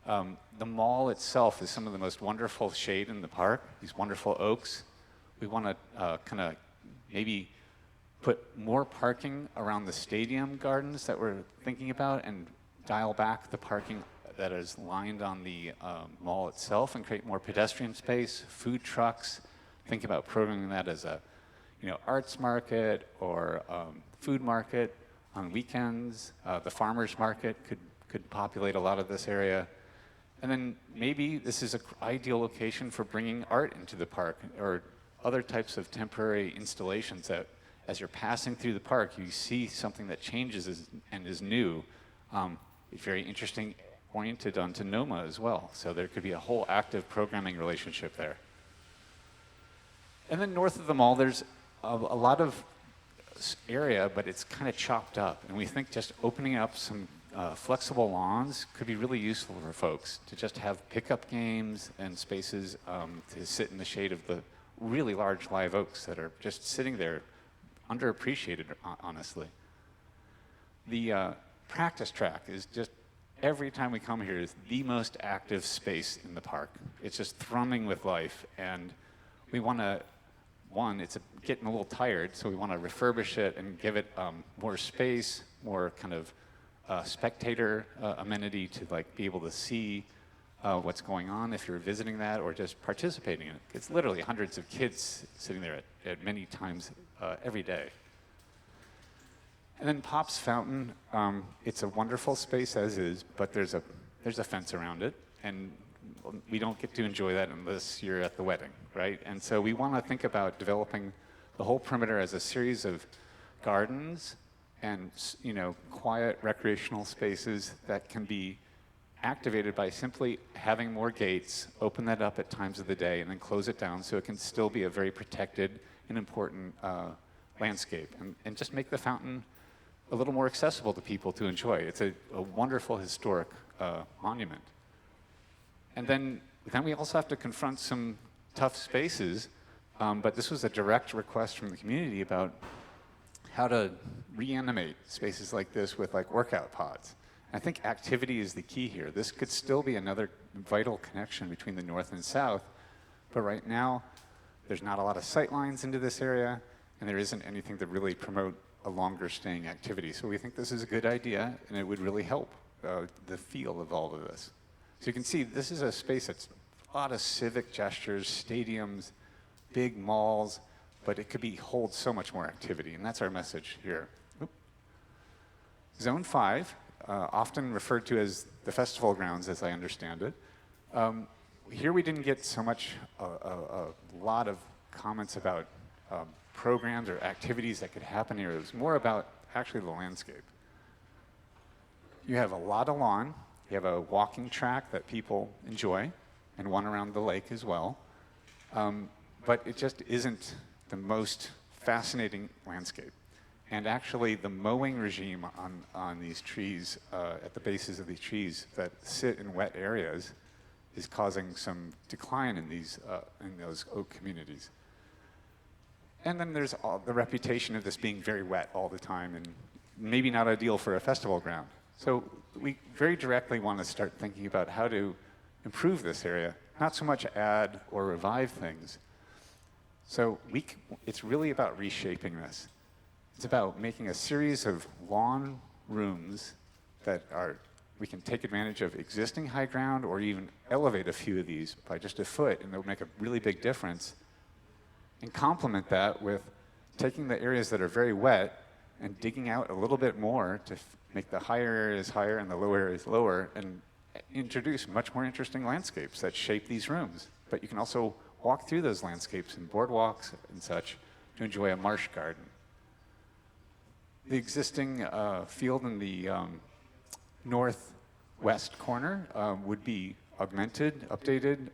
The mall itself is some of the most wonderful shade in the park, these wonderful oaks. We want to kind of maybe put more parking around the stadium gardens that we're thinking about and dial back the parking that is lined on the mall itself and create more pedestrian space, food trucks. Think about programming that as a arts market or food market on weekends. The farmers market could populate a lot of this area. And then maybe this is an ideal location for bringing art into the park or other types of temporary installations that as you're passing through the park, you see something that changes and is new. It's very interesting, oriented onto NOMA as well. So there could be a whole active programming relationship there. And then north of the mall, there's a lot of area, but it's kind of chopped up. And we think just opening up some flexible lawns could be really useful for folks to just have pickup games and spaces to sit in the shade of the really large live oaks that are just sitting there, underappreciated, honestly. The practice track is just, every time we come here, is the most active space in the park. It's just thrumming with life, and we want to, it's getting a little tired, so we want to refurbish it and give it more space, more kind of spectator amenity to be able to see what's going on if you're visiting that or just participating in it. It's literally hundreds of kids sitting there at many times every day. And then Pop's Fountain, it's a wonderful space as is, but there's a fence around it, and we don't get to enjoy that unless you're at the wedding, right? And so we want to think about developing the whole perimeter as a series of gardens and quiet recreational spaces that can be activated by simply having more gates, open that up at times of the day, and then close it down so it can still be a very protected and important landscape. And just make the fountain a little more accessible to people to enjoy. It's a wonderful historic monument. And then we also have to confront some tough spaces, but this was a direct request from the community about how to reanimate spaces like this with workout pods. I think activity is the key here. This could still be another vital connection between the north and south, but right now there's not a lot of sight lines into this area, and there isn't anything to really promote a longer staying activity. So we think this is a good idea, and it would really help the feel of all of this. So you can see this is a space that's a lot of civic gestures, stadiums, big malls, but it could hold so much more activity, and that's our message here. Oop. Zone 5, often referred to as the festival grounds, as I understand it. Here we didn't get so much, a lot of comments about programs or activities that could happen here. It was more about actually the landscape. You have a lot of lawn. You have a walking track that people enjoy, and one around the lake as well. But it just isn't the most fascinating landscape. And actually, the mowing regime on these trees, at the bases of these trees that sit in wet areas, is causing some decline in those oak communities. And then there's the reputation of this being very wet all the time, and maybe not ideal for a festival ground. So we very directly want to start thinking about how to improve this area, not so much add or revive things. So it's really about reshaping this. It's about making a series of lawn rooms that we can take advantage of existing high ground or even elevate a few of these by just a foot, and they'll make a really big difference. And complement that with taking the areas that are very wet and digging out a little bit more to make the higher areas higher and the lower areas lower, and introduce much more interesting landscapes that shape these rooms. But you can also walk through those landscapes and boardwalks and such to enjoy a marsh garden. The existing field in the northwest corner would be augmented, updated.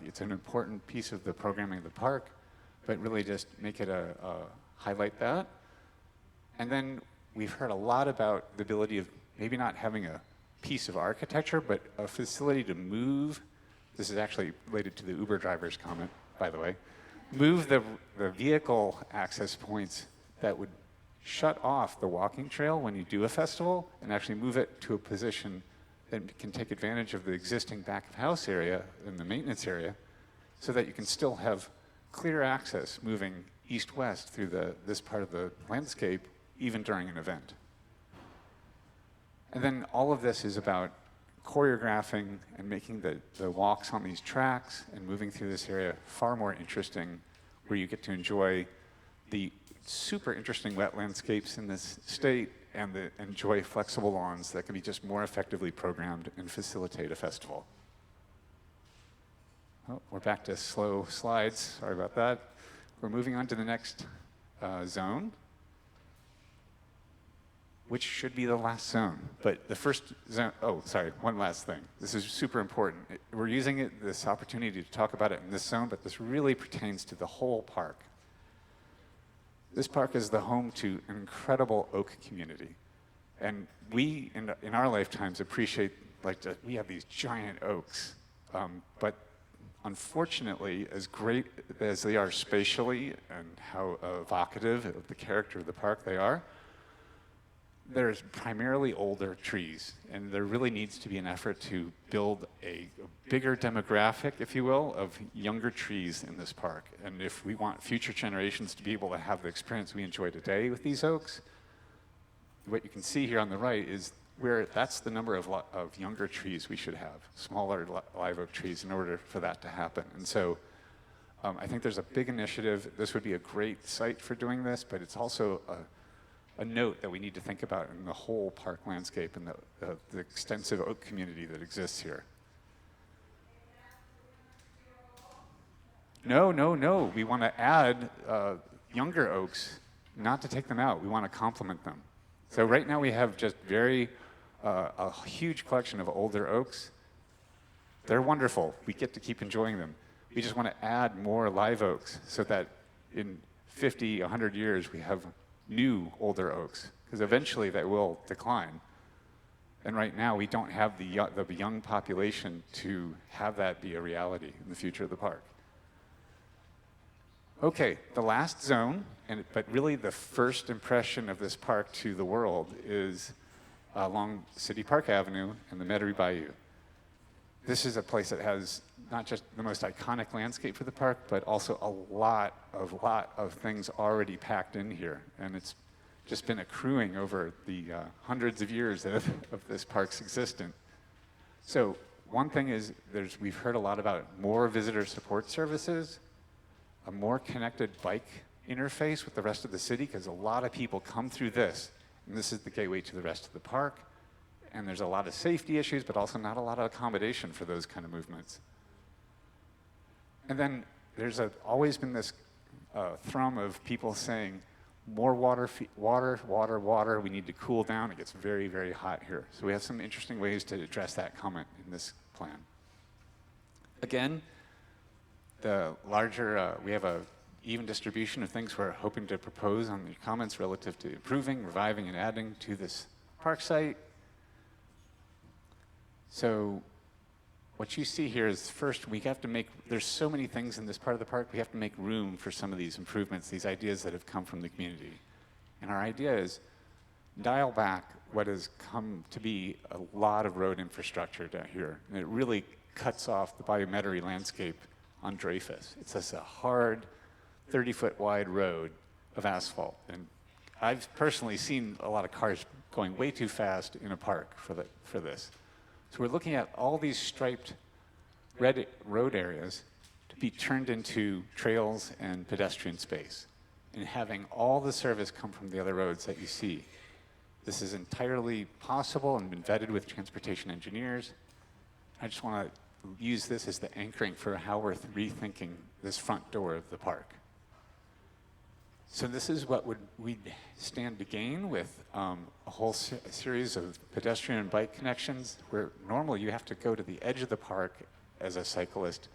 It's an important piece of the programming of the park, but really just make it highlight that. And then we've heard a lot about the ability of maybe not having a piece of architecture, but a facility to move. This is actually related to the Uber driver's comment, by the way. move the vehicle access points that would shut off the walking trail when you do a festival and actually move it to a position that can take advantage of the existing back of house area and the maintenance area so that you can still have clear access moving east-west through this part of the landscape even during an event. And then all of this is about choreographing and making the walks on these tracks and moving through this area far more interesting, where you get to enjoy the super interesting wet landscapes in this state and enjoy flexible lawns that can be just more effectively programmed and facilitate a festival. Oh, we're back to slow slides. Sorry about that. We're moving on to the next zone, which should be the last zone. But the first zone, oh, sorry, one last thing. This is super important. We're using this opportunity to talk about it in this zone, but this really pertains to the whole park. This park is the home to an incredible oak community. And we, in our lifetimes, appreciate, we have these giant oaks. But unfortunately, as great as they are spatially and how evocative of the character of the park they are, there's primarily older trees, and there really needs to be an effort to build a bigger demographic, if you will, of younger trees in this park. And if we want future generations to be able to have the experience we enjoy today with these oaks, what you can see here on the right is where that's the number of younger trees we should have, smaller live oak trees, in order for that to happen. And so I think there's a big initiative. This would be a great site for doing this, but it's also a note that we need to think about in the whole park landscape and the extensive oak community that exists here. No. We want to add younger oaks, not to take them out. We want to complement them. So right now we have just a huge collection of older oaks. They're wonderful. We get to keep enjoying them. We just want to add more live oaks so that in 50, 100 years we have new older oaks, because eventually they will decline. And right now we don't have the young population to have that be a reality in the future of the park. Okay, the last zone, but really the first impression of this park to the world is along City Park Avenue and the Metairie Bayou. This is a place that has not just the most iconic landscape for the park, but also a lot of things already packed in here. And it's just been accruing over the hundreds of years of this park's existence. So one thing is we've heard a lot about more visitor support services, a more connected bike interface with the rest of the city, because a lot of people come through this, and this is the gateway to the rest of the park. And there's a lot of safety issues, but also not a lot of accommodation for those kind of movements. And then there's always been this thrum of people saying, more water, we need to cool down. It gets very, very hot here. So we have some interesting ways to address that comment in this plan. Again, the larger, we have a even distribution of things we're hoping to propose on the comments relative to improving, reviving, and adding to this park site. So what you see here is, first, we have to there's so many things in this part of the park, we have to make room for some of these improvements, these ideas that have come from the community. And our idea is dial back what has come to be a lot of road infrastructure down here. And it really cuts off the Bayou Metairie landscape on Dreyfus. It's just a hard 30-foot wide road of asphalt. And I've personally seen a lot of cars going way too fast in a park for this. So we're looking at all these striped red road areas to be turned into trails and pedestrian space, and having all the service come from the other roads that you see. This is entirely possible and been vetted with transportation engineers. I just want to use this as the anchoring for how we're rethinking this front door of the park. So this is what we'd stand to gain with a whole series of pedestrian and bike connections, where normally you have to go to the edge of the park as a cyclist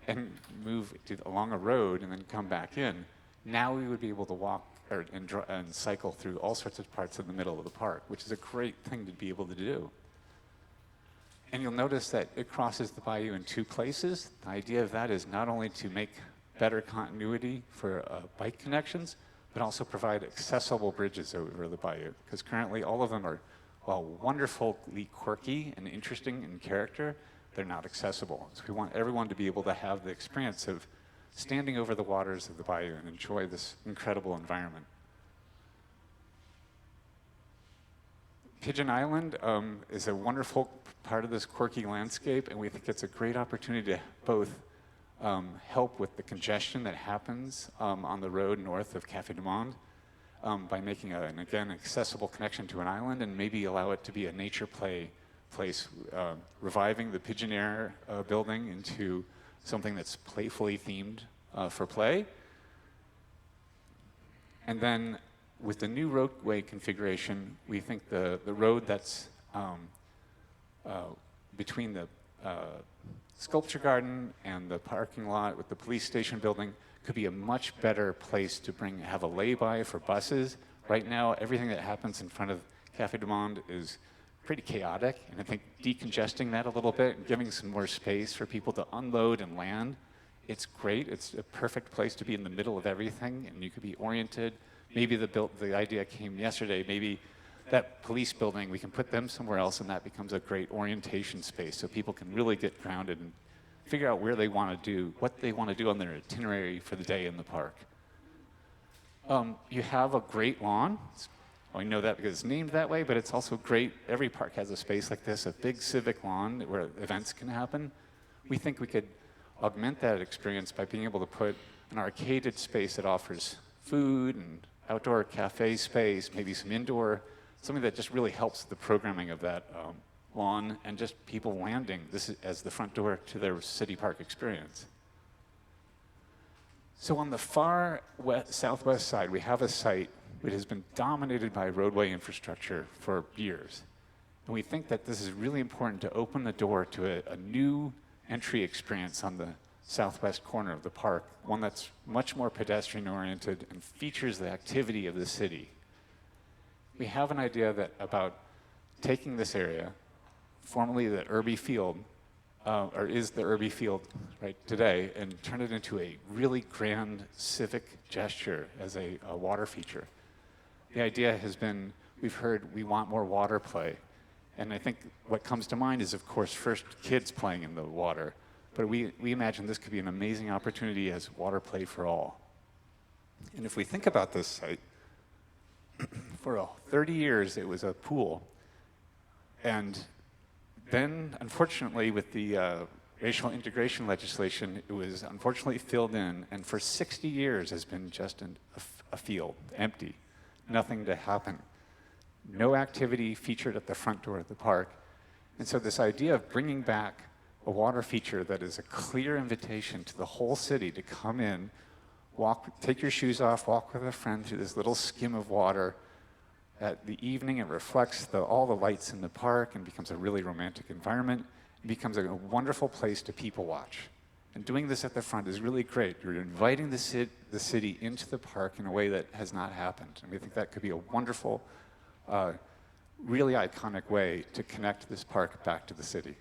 and move along a road and then come back in. Now we would be able to walk and cycle through all sorts of parts in the middle of the park, which is a great thing to be able to do. And you'll notice that it crosses the bayou in two places. The idea of that is not only to make better continuity for bike connections, but also provide accessible bridges over the bayou. Because currently all of them are, while wonderfully quirky and interesting in character, they're not accessible. So we want everyone to be able to have the experience of standing over the waters of the bayou and enjoy this incredible environment. Pigeon Island is a wonderful part of this quirky landscape, and we think it's a great opportunity to both help with the congestion that happens on the road north of Café du Monde by making an, again, accessible connection to an island, and maybe allow it to be a nature play place, reviving the Pigeon Air building into something that's playfully themed for play. And then with the new roadway configuration, we think the road that's between the sculpture garden and the parking lot with the police station building could be a much better place to have a lay-by for buses. Right now, everything that happens in front of Café du Monde is pretty chaotic, and I think decongesting that a little bit and giving some more space for people to unload and land, it's great. It's a perfect place to be in the middle of everything, and you could be oriented. Maybe the idea came yesterday, maybe that police building, we can put them somewhere else, and that becomes a great orientation space so people can really get grounded and figure out where they want to do, what they want to do on their itinerary for the day in the park. You have a great lawn. I know that because it's named that way, but it's also great. Every park has a space like this, a big civic lawn where events can happen. We think we could augment that experience by being able to put an arcaded space that offers food and outdoor cafe space, maybe some indoor, something that just really helps the programming of that lawn and just people landing this as the front door to their city park experience. So on the far southwest side, we have a site which has been dominated by roadway infrastructure for years. And we think that this is really important to open the door to a new entry experience on the southwest corner of the park, one that's much more pedestrian-oriented and features the activity of the city. We have an idea about taking this area, formerly the Irby Field, or is the Irby Field right today, and turn it into a really grand civic gesture as a water feature. The idea has been, we've heard we want more water play. And I think what comes to mind is, of course, first kids playing in the water. But we imagine this could be an amazing opportunity as water play for all. And if we think about this site, for 30 years it was a pool. And then, unfortunately, with the racial integration legislation, it was unfortunately filled in. And for 60 years has been just a field, empty, nothing to happen. No activity featured at the front door of the park. And so this idea of bringing back a water feature that is a clear invitation to the whole city to come in, take your shoes off, walk with a friend through this little skim of water. At the evening, it reflects all the lights in the park and becomes a really romantic environment. It becomes a wonderful place to people watch. And doing this at the front is really great. You're inviting the city into the park in a way that has not happened. And we think that could be a wonderful, really iconic way to connect this park back to the city.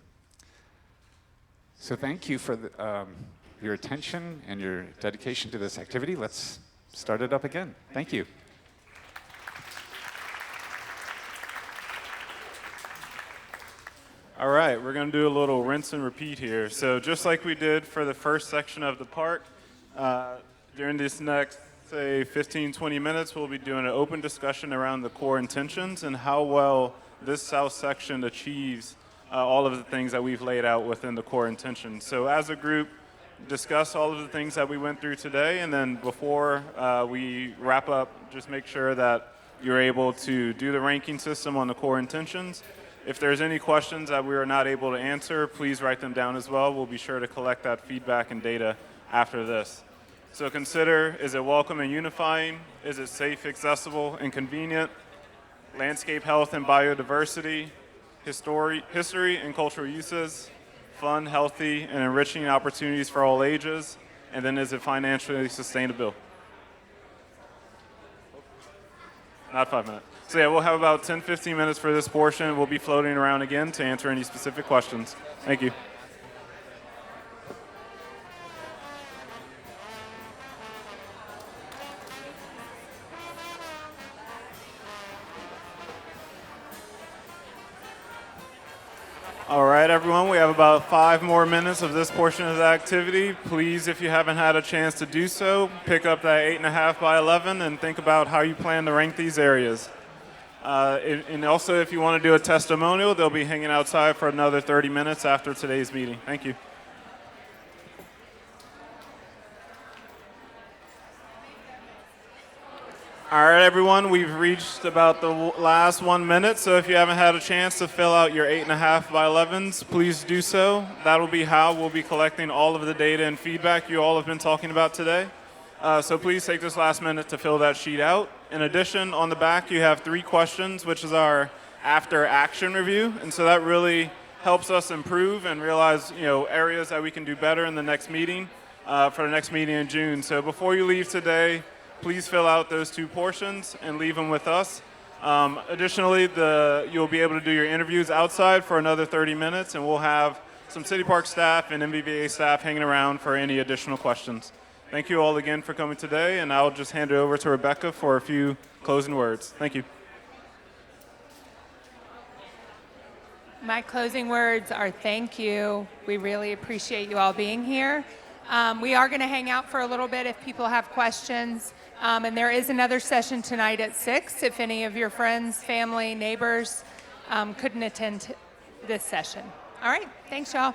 So thank you for your attention and your dedication to this activity. Let's start it up again. Thank you. All right, we're going to do a little rinse and repeat here. So just like we did for the first section of the park, during this next, say, 15, 20 minutes, we'll be doing an open discussion around the core intentions and how well this south section achieves all of the things that we've laid out within the core intentions. So as a group, discuss all of the things that we went through today, and then before we wrap up, just make sure that you're able to do the ranking system on the core intentions. If there's any questions that we are not able to answer, please write them down as well. We'll be sure to collect that feedback and data after this. So consider, is it welcome and unifying? Is it safe, accessible, and convenient? Landscape health and biodiversity, history and cultural uses, fun, healthy, and enriching opportunities for all ages, and then is it financially sustainable? Not 5 minutes. So yeah, we'll have about 10, 15 minutes for this portion. We'll be floating around again to answer any specific questions. Thank you. All right, everyone, we have about 5 more minutes of this portion of the activity. Please, if you haven't had a chance to do so, pick up that 8.5 by 11 and think about how you plan to rank these areas. And also, if you want to do a testimonial, they'll be hanging outside for another 30 minutes after today's meeting. Thank you. All right, everyone, we've reached about the last 1 minute, so if you haven't had a chance to fill out your 8.5 by 11s, please do so. That'll be how we'll be collecting all of the data and feedback you all have been talking about today. So please take this last minute to fill that sheet out. In addition, on the back, you have 3 questions, which is our after action review, and so that really helps us improve and realize, areas that we can do better in the next meeting, for the next meeting in June. So before you leave today, please fill out those 2 portions and leave them with us. Additionally, you'll be able to do your interviews outside for another 30 minutes, and we'll have some City Park staff and MBVA staff hanging around for any additional questions. Thank you all again for coming today, and I'll just hand it over to Rebecca for a few closing words. Thank you. My closing words are thank you. We really appreciate you all being here. We are going to hang out for a little bit if people have questions. And there is another session tonight at 6 if any of your friends, family, neighbors couldn't attend this session. All right. Thanks, y'all.